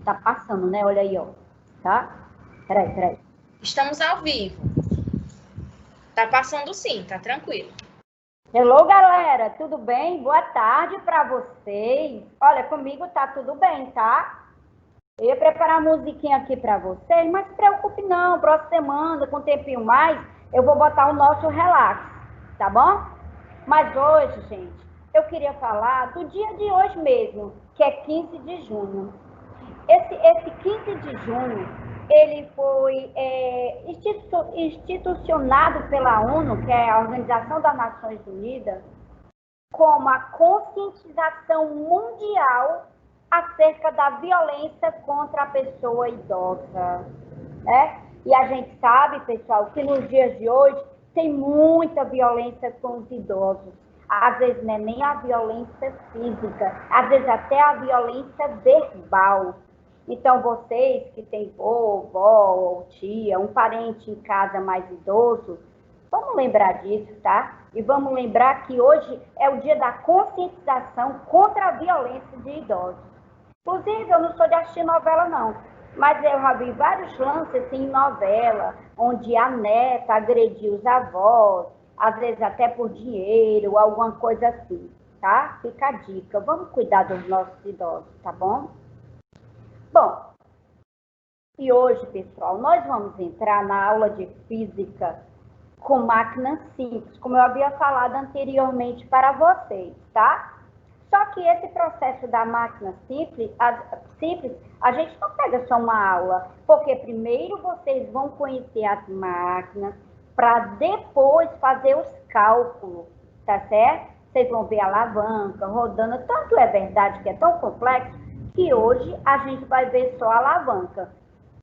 Tá passando, né? Olha aí, ó. Tá? Peraí. Estamos ao vivo. Tá passando sim, tá tranquilo. Hello, galera. Tudo bem? Boa tarde para vocês. Olha, comigo tá tudo bem, tá? Eu ia preparar a musiquinha aqui para vocês, mas se preocupe não. Próxima semana, com um tempinho mais, eu vou botar o nosso relax, tá bom? Mas hoje, gente, eu queria falar do dia de hoje mesmo, que é 15 de junho. Esse 15 de junho, ele foi institucionado pela ONU, que é a Organização das Nações Unidas, como a conscientização mundial acerca da violência contra a pessoa idosa, né? E a gente sabe, pessoal, que nos dias de hoje tem muita violência com os idosos. Às vezes não é nem a violência física, às vezes até a violência verbal. Então, vocês que têm vovó ou tia, um parente em casa mais idoso, vamos lembrar disso, tá? E vamos lembrar que hoje é o dia da conscientização contra a violência de idosos. Inclusive, eu não sou de assistir novela, não. Mas eu já vi vários lances assim, em novela, onde a neta agrediu os avós, às vezes até por dinheiro, alguma coisa assim, tá? Fica a dica. Vamos cuidar dos nossos idosos, tá bom? Bom, e hoje, pessoal, nós vamos entrar na aula de física com máquinas simples, como eu havia falado anteriormente para vocês, tá? Só que esse processo da máquina simples, a gente não pega só uma aula, porque primeiro vocês vão conhecer as máquinas para depois fazer os cálculos, tá certo? Vocês vão ver a alavanca rodando, tanto é verdade que é tão complexo que hoje a gente vai ver só a alavanca,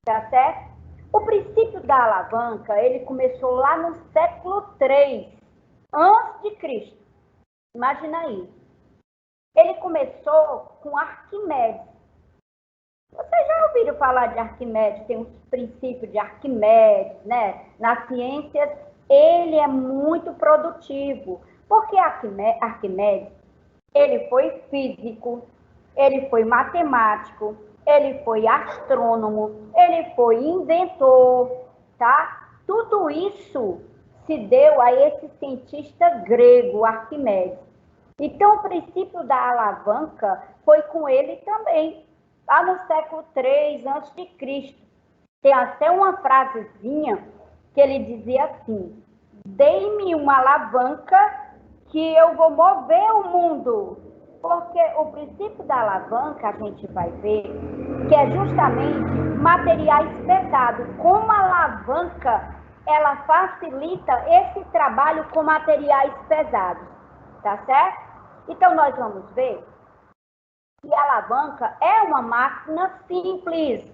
tá certo? O princípio da alavanca, ele começou lá no século III a.C. Imagina isso. Ele começou com Arquimedes. Vocês já ouviram falar de Arquimedes? Tem os princípios de Arquimedes, né? Nas ciências, ele é muito produtivo. Porque Arquimedes, ele foi físico, ele foi matemático, ele foi astrônomo, ele foi inventor, tá? Tudo isso se deu a esse cientista grego, Arquimedes. Então, o princípio da alavanca foi com ele também, lá no século III a.C. Tem até uma frasezinha que ele dizia assim: dei-me uma alavanca que eu vou mover o mundo. Porque o princípio da alavanca, a gente vai ver, que é justamente materiais pesados. Como a alavanca, ela facilita esse trabalho com materiais pesados, tá certo? Então, nós vamos ver que a alavanca é uma máquina simples,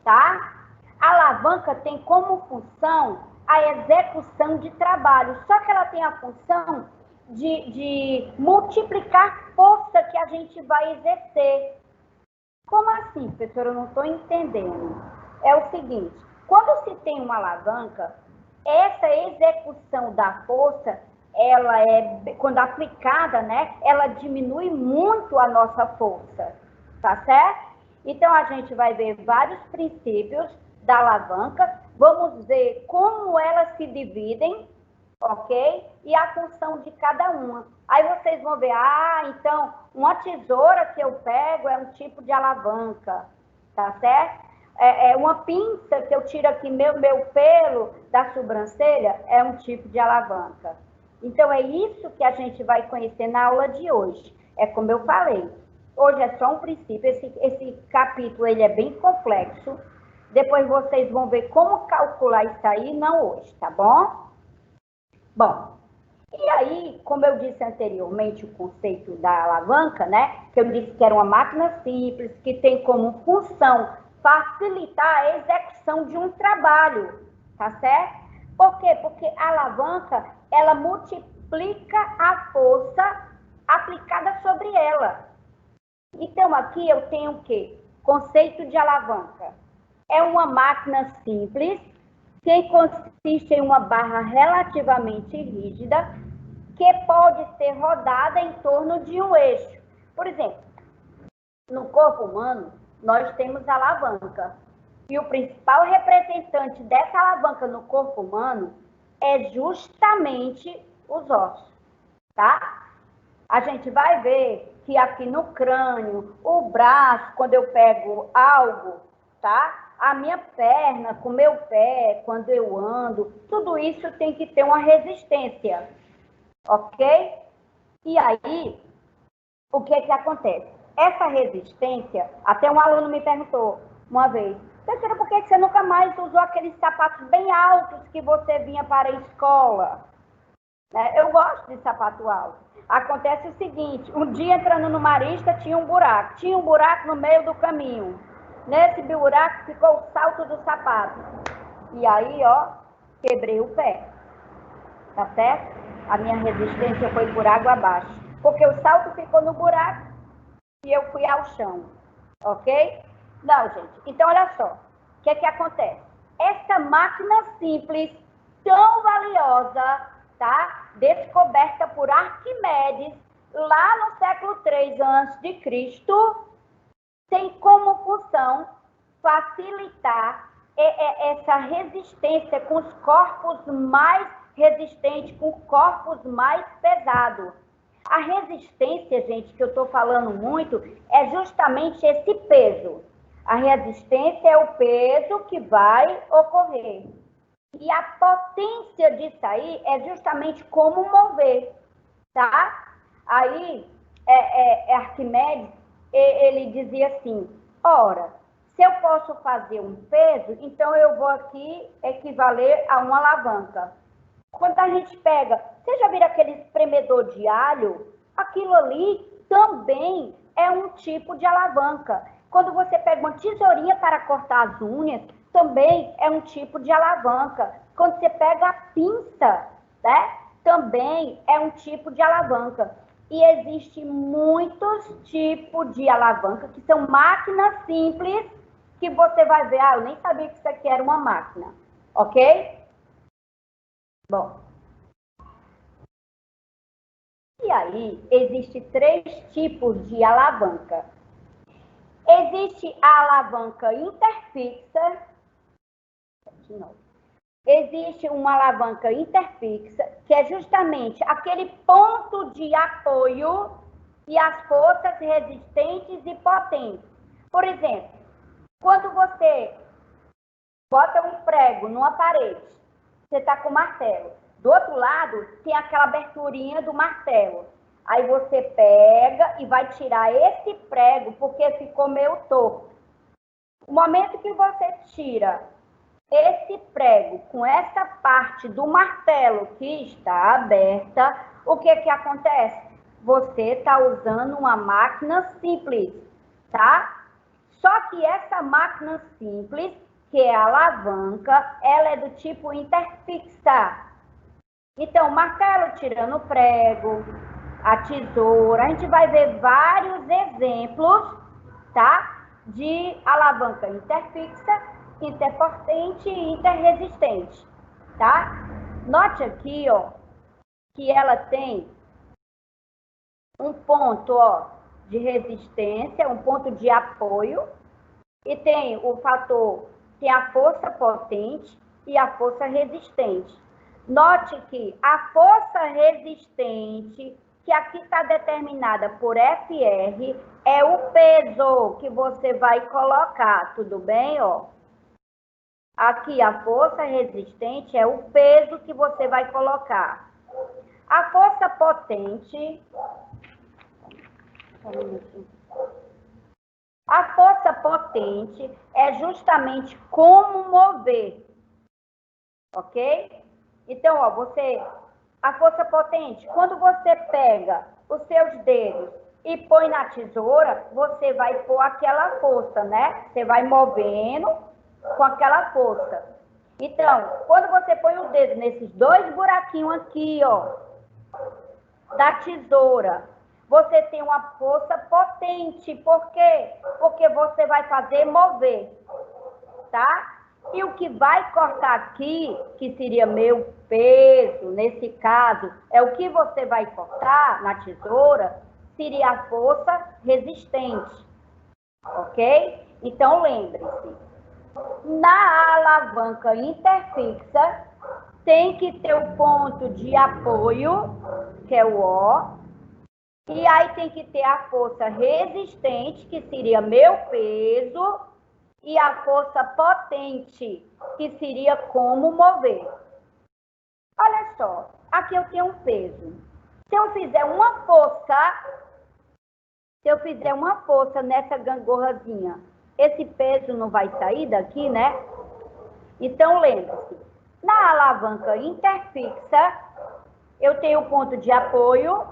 tá? A alavanca tem como função a execução de trabalho, só que ela tem a função de multiplicar força que a gente vai exercer. Como assim, professora? Eu não estou entendendo. É o seguinte, quando se tem uma alavanca, essa execução da força, ela quando aplicada, né, ela diminui muito a nossa força, tá certo? Então, a gente vai ver vários princípios da alavanca, vamos ver como elas se dividem, ok? E a função de cada uma. Aí vocês vão ver, então, uma tesoura que eu pego é um tipo de alavanca, tá certo? Uma pinça que eu tiro aqui meu pelo da sobrancelha é um tipo de alavanca. Então, é isso que a gente vai conhecer na aula de hoje. É como eu falei, hoje é só um princípio, esse capítulo ele é bem complexo. Depois vocês vão ver como calcular isso aí, não hoje, tá bom? Bom, e aí, como eu disse anteriormente, o conceito da alavanca, né? Que eu disse que era uma máquina simples, que tem como função facilitar a execução de um trabalho, tá certo? Por quê? Porque a alavanca, ela multiplica a força aplicada sobre ela. Então, aqui eu tenho o quê? Conceito de alavanca. É uma máquina simples, que consiste em uma barra relativamente rígida, que pode ser rodada em torno de um eixo. Por exemplo, no corpo humano, nós temos a alavanca. E o principal representante dessa alavanca no corpo humano é justamente os ossos, tá? A gente vai ver que aqui no crânio, o braço, quando eu pego algo, tá? A minha perna, com o meu pé, quando eu ando, tudo isso tem que ter uma resistência, ok? E aí, o que que acontece? Essa resistência, até um aluno me perguntou uma vez, professora, por que você nunca mais usou aqueles sapatos bem altos que você vinha para a escola? Eu gosto de sapato alto. Acontece o seguinte, um dia entrando no Marista tinha um buraco no meio do caminho. Nesse buraco ficou o salto do sapato. E aí, ó, quebrei o pé. Tá certo? A minha resistência foi por água abaixo. Porque o salto ficou no buraco e eu fui ao chão. Ok? Não, gente. Então, olha só. O que é que acontece? Essa máquina simples, tão valiosa, tá? Descoberta por Arquimedes, lá no século III a.C., tem como função facilitar essa resistência com os corpos mais resistentes, com corpos mais pesados. A resistência, gente, que eu estou falando muito, é justamente esse peso. A resistência é o peso que vai ocorrer. E a potência disso aí é justamente como mover, tá? Aí, Arquimedes, ele dizia assim, ora, se eu posso fazer um peso, então eu vou aqui equivaler a uma alavanca. Quando a gente pega, você já viram aquele espremedor de alho? Aquilo ali também é um tipo de alavanca. Quando você pega uma tesourinha para cortar as unhas, também é um tipo de alavanca. Quando você pega a pinça, né? Também é um tipo de alavanca. E existem muitos tipos de alavanca, que são máquinas simples, que você vai ver, eu nem sabia que isso aqui era uma máquina, ok? Bom. E aí, existem 3 tipos de alavanca. Existe a alavanca interfixa. De novo. Existe uma alavanca interfixa, que é justamente aquele ponto de apoio e as forças resistentes e potentes. Por exemplo, quando você bota um prego numa parede, você está com o martelo. Do outro lado, tem aquela aberturinha do martelo. Aí você pega e vai tirar esse prego, porque ficou meio torto. O momento que você tira esse prego com essa parte do martelo que está aberta, o que que acontece? Você está usando uma máquina simples, tá? Só que essa máquina simples, que é a alavanca, ela é do tipo interfixa. Então, o martelo tirando o prego, a tesoura, a gente vai ver vários exemplos, tá? De alavanca interfixa, interpotente e interresistente, tá? Note aqui, ó, que ela tem um ponto, ó, de resistência, um ponto de apoio, e tem o fator, tem a força potente e a força resistente. Note que a força resistente, que aqui está determinada por FR, é o peso que você vai colocar, tudo bem, ó? Aqui, a força resistente é o peso que você vai colocar. A força potente... A força potente é justamente como mover, ok? Então, ó, a força potente, quando você pega os seus dedos e põe na tesoura, você vai pôr aquela força, né? Você vai movendo com aquela força. Então, quando você põe o dedo nesses 2 buraquinhos aqui, ó, da tesoura, você tem uma força potente. Por quê? Porque você vai fazer mover, tá? E o que vai cortar aqui, que seria meu peso, nesse caso, é o que você vai cortar na tesoura, seria a força resistente, ok? Então, lembre-se, na alavanca interfixa, tem que ter o ponto de apoio, que é o O, e aí tem que ter a força resistente, que seria meu peso, e a força potente, que seria como mover. Olha só, aqui eu tenho um peso. Se eu fizer uma força nessa gangorrazinha, esse peso não vai sair daqui, né? Então, lembre-se, na alavanca interfixa, eu tenho o ponto de apoio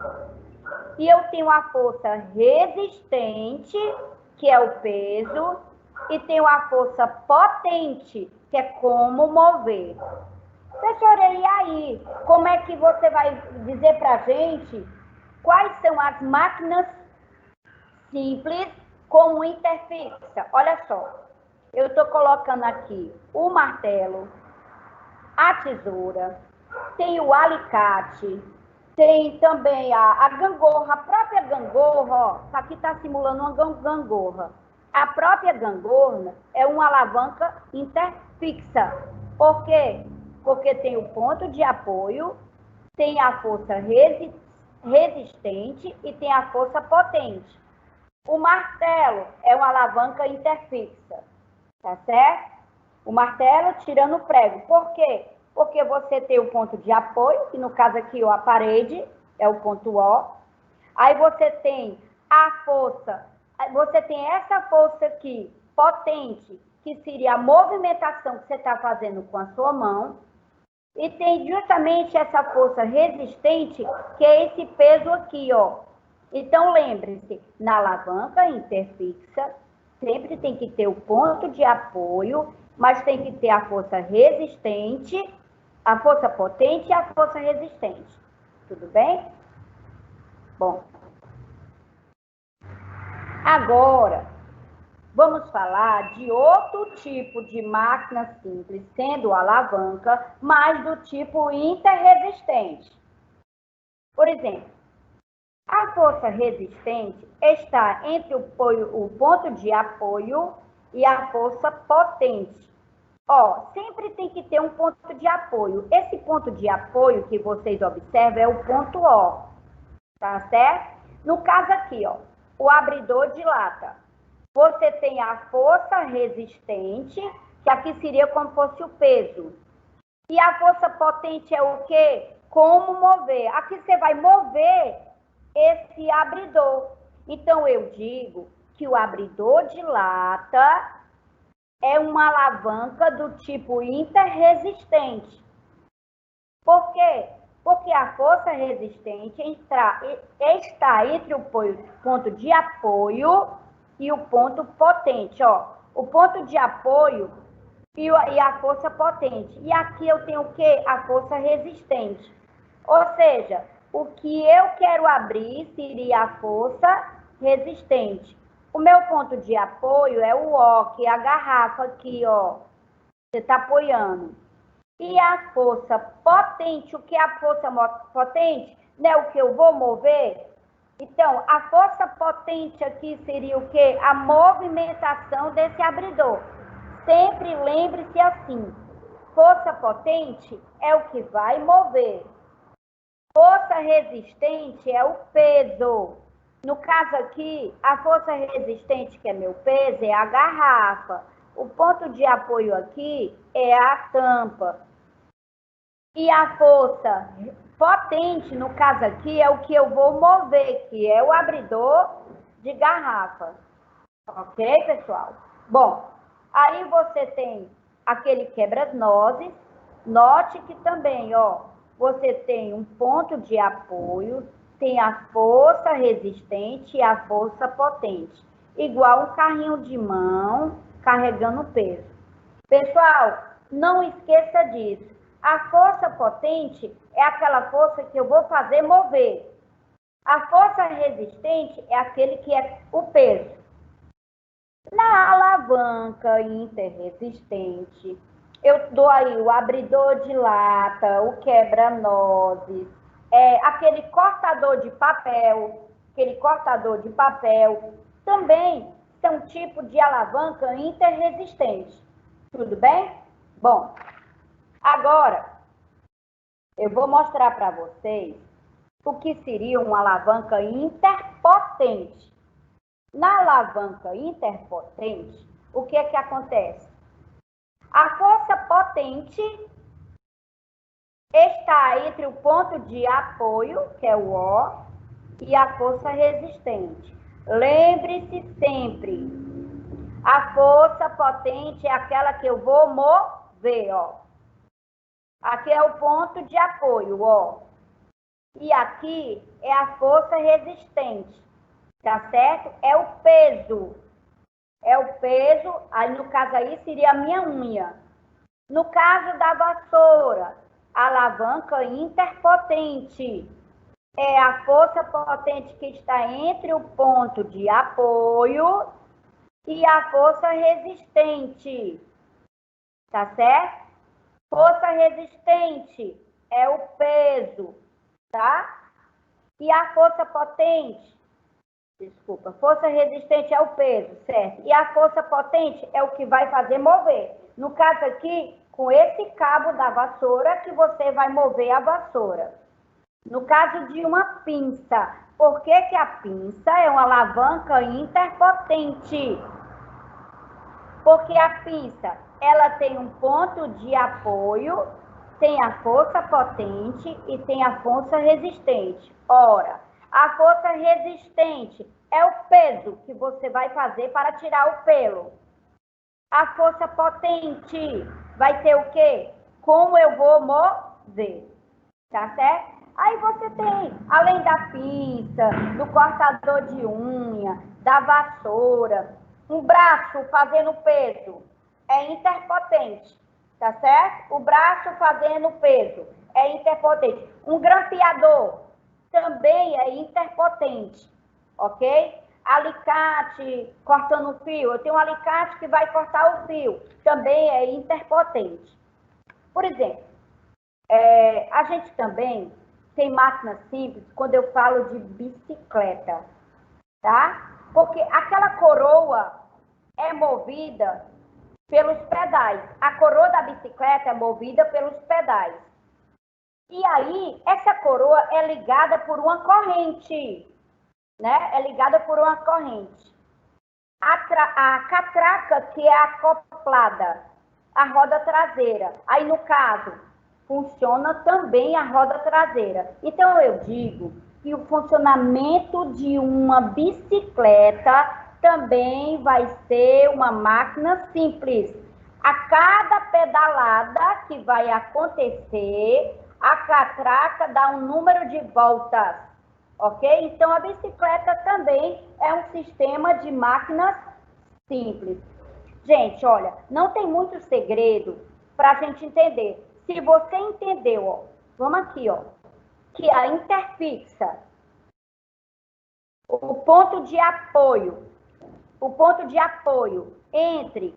e eu tenho a força resistente, que é o peso, e tenho a força potente, que é como mover. Professora, e aí? Como é que você vai dizer para a gente quais são as máquinas simples como interfixa? Olha só, eu estou colocando aqui o martelo, a tesoura, tem o alicate, tem também a gangorra, a própria gangorra, ó, aqui está simulando uma gangorra. A própria gangorra é uma alavanca interfixa. Por quê? Porque tem o ponto de apoio, tem a força resistente e tem a força potente. O martelo é uma alavanca interfixa, tá certo? O martelo tirando o prego. Por quê? Porque você tem o ponto de apoio, que no caso aqui, ó, a parede é o ponto O. Aí você tem a força, você tem essa força aqui, potente, que seria a movimentação que você está fazendo com a sua mão. E tem justamente essa força resistente, que é esse peso aqui, ó. Então, lembre-se, na alavanca interfixa, sempre tem que ter o ponto de apoio, mas tem que ter a força resistente, a força potente e a força resistente. Tudo bem? Bom. Agora, vamos falar de outro tipo de máquina simples, sendo a alavanca, mas do tipo interresistente. Por exemplo, a força resistente está entre o ponto de apoio e a força potente. Ó, sempre tem que ter um ponto de apoio. Esse ponto de apoio que vocês observam é o ponto O, tá certo? No caso aqui, ó, o abridor de lata. Você tem a força resistente, que aqui seria como fosse o peso. E a força potente é o quê? Como mover. Aqui você vai mover esse abridor. Então, eu digo que o abridor de lata é uma alavanca do tipo interresistente. Por quê? Porque a força resistente está entre o ponto de apoio e o ponto potente. Ó, o ponto de apoio e a força potente. E aqui eu tenho o quê? A força resistente. Ou seja, o que eu quero abrir seria a força resistente. O meu ponto de apoio é o O, que é a garrafa aqui, ó. Você está apoiando. E a força potente, o que é a força potente? Né, o que eu vou mover? Então, a força potente aqui seria o quê? A movimentação desse abridor. Sempre lembre-se assim, força potente é o que vai mover. Força resistente é o peso. No caso aqui, a força resistente, que é meu peso, é a garrafa. O ponto de apoio aqui é a tampa. E a força potente, no caso aqui, é o que eu vou mover, que é o abridor de garrafa. Ok, pessoal? Bom, aí você tem aquele quebra-nozes. Note que também, ó, você tem um ponto de apoio, tem a força resistente e a força potente. Igual um carrinho de mão carregando peso. Pessoal, não esqueça disso. A força potente é aquela força que eu vou fazer mover. A força resistente é aquele que é o peso. Na alavanca interresistente, eu dou aí o abridor de lata, o quebra-nozes, aquele cortador de papel, também é um tipo de alavanca interresistente. Tudo bem? Bom, agora eu vou mostrar para vocês o que seria uma alavanca interpotente. Na alavanca interpotente, o que é que acontece? A força potente está entre o ponto de apoio, que é o O, e a força resistente. Lembre-se sempre, a força potente é aquela que eu vou mover, ó. Aqui é o ponto de apoio, ó. E aqui é a força resistente, tá certo? É o peso. É o peso, aí no caso aí seria a minha unha. No caso da vassoura, a alavanca interpotente é a força potente que está entre o ponto de apoio e a força resistente, tá certo? Força resistente é o peso, tá? E a força potente, desculpa, força resistente é o peso, certo? E a força potente é o que vai fazer mover. No caso aqui, com esse cabo da vassoura que você vai mover a vassoura. No caso de uma pinça, por que que a pinça é uma alavanca interpotente? Porque a pinça, ela tem um ponto de apoio, tem a força potente e tem a força resistente. Ora, a força resistente é o peso que você vai fazer para tirar o pelo. A força potente vai ter o quê? Como eu vou mover, tá certo? Aí você tem, além da pinça, do cortador de unha, da vassoura, um braço fazendo peso é interpotente, tá certo? O braço fazendo peso é interpotente. Um grampeador também é interpotente, ok? Alicate cortando fio, eu tenho um alicate que vai cortar o fio, também é interpotente. Por exemplo, a gente também tem máquina simples quando eu falo de bicicleta, tá? Porque aquela coroa é movida pelos pedais. A coroa da bicicleta é movida pelos pedais. E aí, essa coroa é ligada por uma corrente, né? É ligada por uma corrente. A catraca que é acoplada à roda traseira. Aí, no caso, funciona também a roda traseira. Então, eu digo que o funcionamento de uma bicicleta também vai ser uma máquina simples. A cada pedalada que vai acontecer, a catraca dá um número de voltas, ok? Então, a bicicleta também é um sistema de máquinas simples. Gente, olha, não tem muito segredo para a gente entender. Se você entendeu, ó, vamos aqui, ó, que a interfixa, o ponto de apoio entre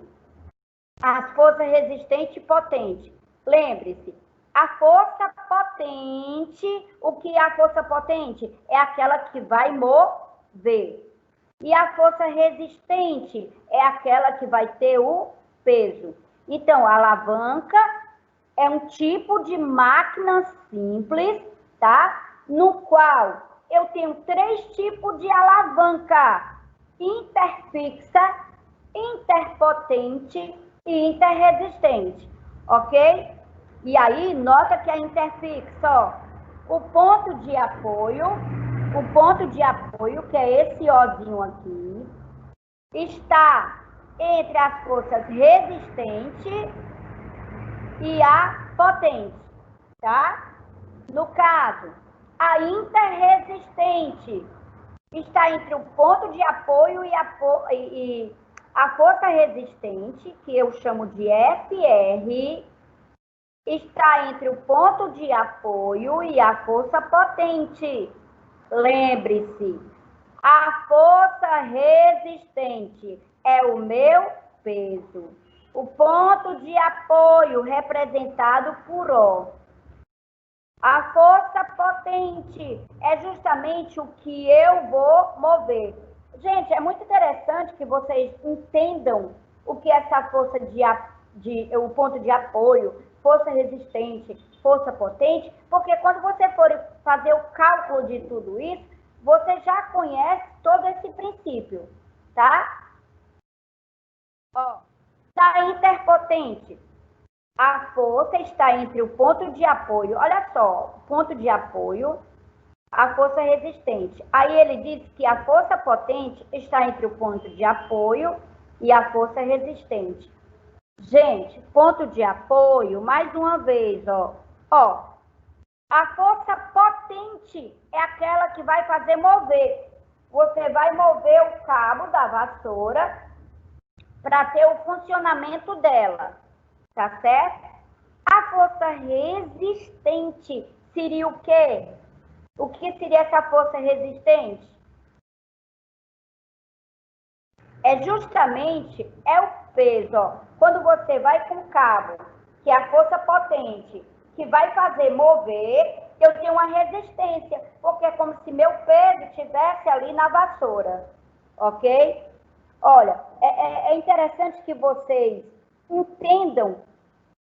as forças resistente e potente. Lembre-se, a força potente, o que é a força potente? É aquela que vai mover. E a força resistente é aquela que vai ter o peso. Então, a alavanca é um tipo de máquina simples, tá? No qual eu tenho 3 tipos de alavanca: interfixa, interpotente e interresistente, ok? E aí, nota que a interfixa, ó, o ponto de apoio, que é esse Ozinho aqui, está entre as forças resistente e a potente, tá? No caso, a interresistente está entre o ponto de apoio e a força resistente, que eu chamo de FR, está entre o ponto de apoio e a força potente. Lembre-se, a força resistente é o meu peso. O ponto de apoio representado por O. A força potente é justamente o que eu vou mover. Gente, é muito interessante que vocês entendam o que é essa força o ponto de apoio, força resistente, força potente, porque quando você for fazer o cálculo de tudo isso, você já conhece todo esse princípio, tá? Ó, da interpotente, a força está entre o ponto de apoio, olha só, ponto de apoio, a força resistente. Aí ele diz que a força potente está entre o ponto de apoio e a força resistente. Gente, ponto de apoio, mais uma vez, ó, a força potente é aquela que vai fazer mover. Você vai mover o cabo da vassoura para ter o funcionamento dela, tá certo? A força resistente seria o quê? O que seria essa força resistente? É justamente o peso, ó. Quando você vai com o cabo, que é a força potente, que vai fazer mover, eu tenho uma resistência, porque é como se meu peso estivesse ali na vassoura, ok? Olha, é interessante que vocês entendam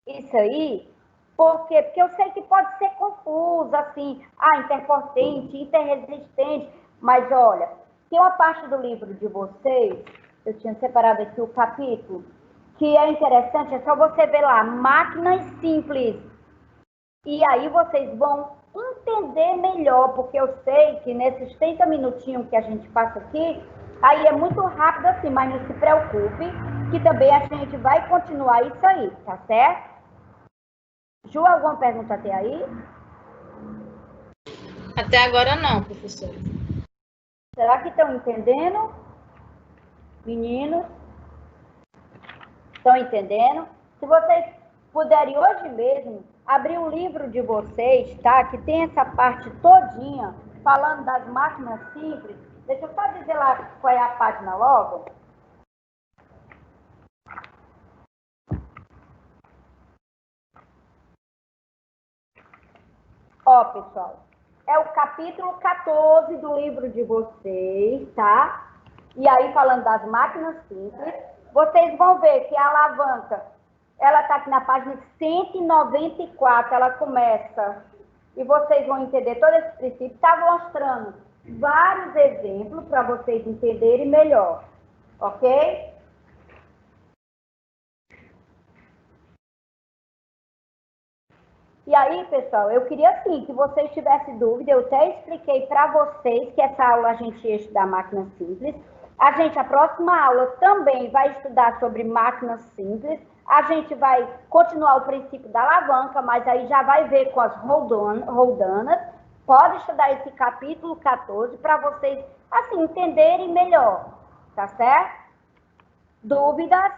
isso aí, por quê? Porque eu sei que pode ser confuso, assim, interpotente, interresistente, mas olha, tem uma parte do livro de vocês, eu tinha separado aqui o capítulo, que é interessante, é só você ver lá, máquinas simples, e aí vocês vão entender melhor, porque eu sei que nesses 30 minutinhos que a gente passa aqui, aí é muito rápido assim, mas não se preocupe, que também a gente vai continuar isso aí, tá certo? Ju, alguma pergunta até aí? Até agora não, professora. Será que estão entendendo? Meninos? Estão entendendo? Se vocês puderem hoje mesmo abrir o livro de vocês, tá? Que tem essa parte todinha falando das máquinas simples. Deixa eu só dizer lá qual é a página logo. Ó, pessoal, é o capítulo 14 do livro de vocês, tá? E aí, falando das máquinas simples, vocês vão ver que a alavanca, ela tá aqui na página 194, ela começa, e vocês vão entender todo esse princípio, tá mostrando vários exemplos para vocês entenderem melhor, ok? E aí, pessoal, eu queria assim que vocês tivessem dúvida, eu até expliquei para vocês que essa aula a gente ia estudar máquinas simples. A próxima aula também vai estudar sobre máquinas simples. A gente vai continuar o princípio da alavanca, mas aí já vai ver com as roldanas. Pode estudar esse capítulo 14 para vocês, assim, entenderem melhor, tá certo? Dúvidas?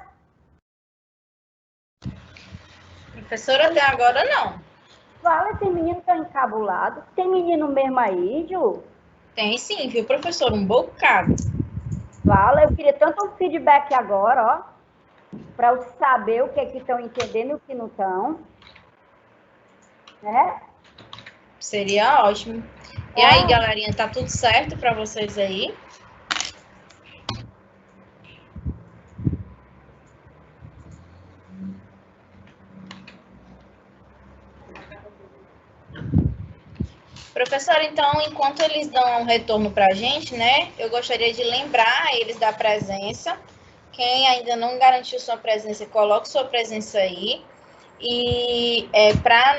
Professora, até agora não. Fala, tem menino que tá encabulado. Tem menino mesmo aí, Ju? Tem sim, viu, professor? Um bocado. Fala, eu queria tanto um feedback agora, ó, para eu saber o que é que estão entendendo e o que não estão. Né? Seria ótimo. E aí, galerinha, tá tudo certo para vocês aí? Professora, então, enquanto eles dão um retorno para a gente, né, eu gostaria de lembrar eles da presença. Quem ainda não garantiu sua presença, coloque sua presença aí. E para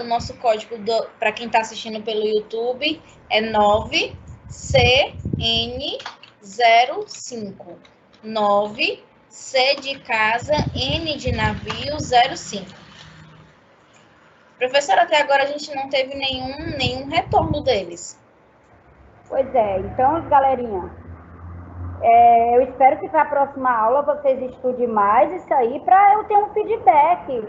o nosso código, para quem está assistindo pelo YouTube, é 9CN05. 9C de casa, N de navio, 05. Professora, até agora a gente não teve nenhum retorno deles. Pois é, então, galerinha, eu espero que para a próxima aula vocês estudem mais isso aí para eu ter um feedback,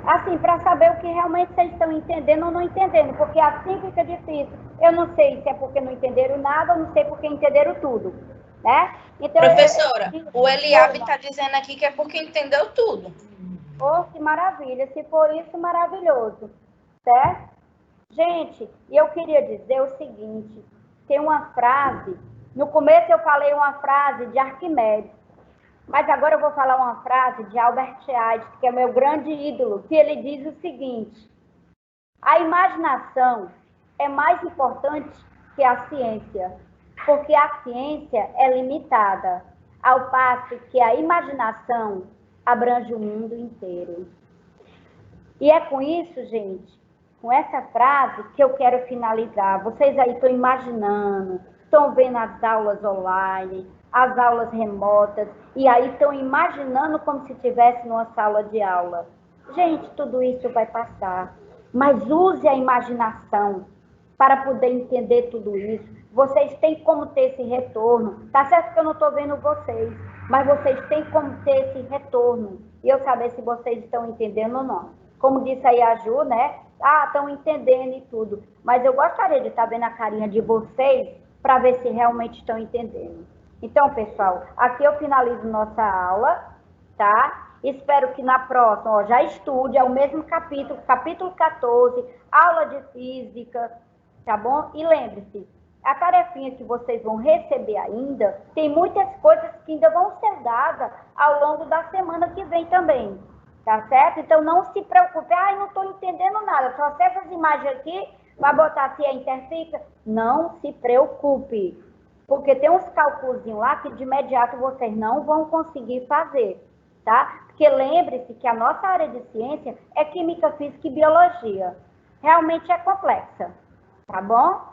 assim, para saber o que realmente vocês estão entendendo ou não entendendo, porque assim fica difícil. Eu não sei se é porque não entenderam nada ou não sei porque entenderam tudo, né? Então, professora, o Eliabe está dizendo aqui que é porque entendeu tudo. Oh, que maravilha! Se for isso, maravilhoso, certo? Gente, e eu queria dizer o seguinte, tem uma frase No começo eu falei uma frase de Arquimedes, mas agora eu vou falar uma frase de Albert Einstein, que é meu grande ídolo, que ele diz o seguinte: a imaginação é mais importante que a ciência, porque a ciência é limitada, ao passo que a imaginação abrange o mundo inteiro. E é com isso, gente, com essa frase que eu quero finalizar. Vocês aí estão imaginando, estão vendo as aulas online, as aulas remotas, e aí estão imaginando como se estivesse numa sala de aula. Gente, tudo isso vai passar, mas use a imaginação para poder entender tudo isso. Vocês têm como ter esse retorno. Tá certo que eu não estou vendo vocês, mas vocês têm como ter esse retorno. E eu saber se vocês estão entendendo ou não. Como disse aí a Ju, né? Ah, estão entendendo e tudo. Mas eu gostaria de estar vendo a carinha de vocês para ver se realmente estão entendendo. Então, pessoal, aqui eu finalizo nossa aula, tá? Espero que na próxima, ó, já estude, é o mesmo capítulo, capítulo 14, aula de física, tá bom? E lembre-se, a tarefinha que vocês vão receber ainda, tem muitas coisas que ainda vão ser dadas ao longo da semana que vem também, tá certo? Então não se preocupe, ai, não estou entendendo nada, só se essas imagens aqui, vai botar se é interfixa. Não se preocupe, porque tem uns cálculos lá que de imediato vocês não vão conseguir fazer, tá? Porque lembre-se que a nossa área de ciência é química, física e biologia. Realmente é complexa, tá bom?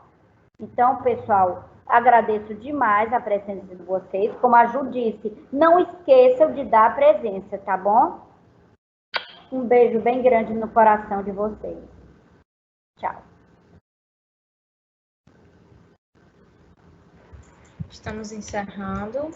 Então, pessoal, agradeço demais a presença de vocês. Como a Ju disse, não esqueçam de dar a presença, tá bom? Um beijo bem grande no coração de vocês. Tchau. Estamos encerrando.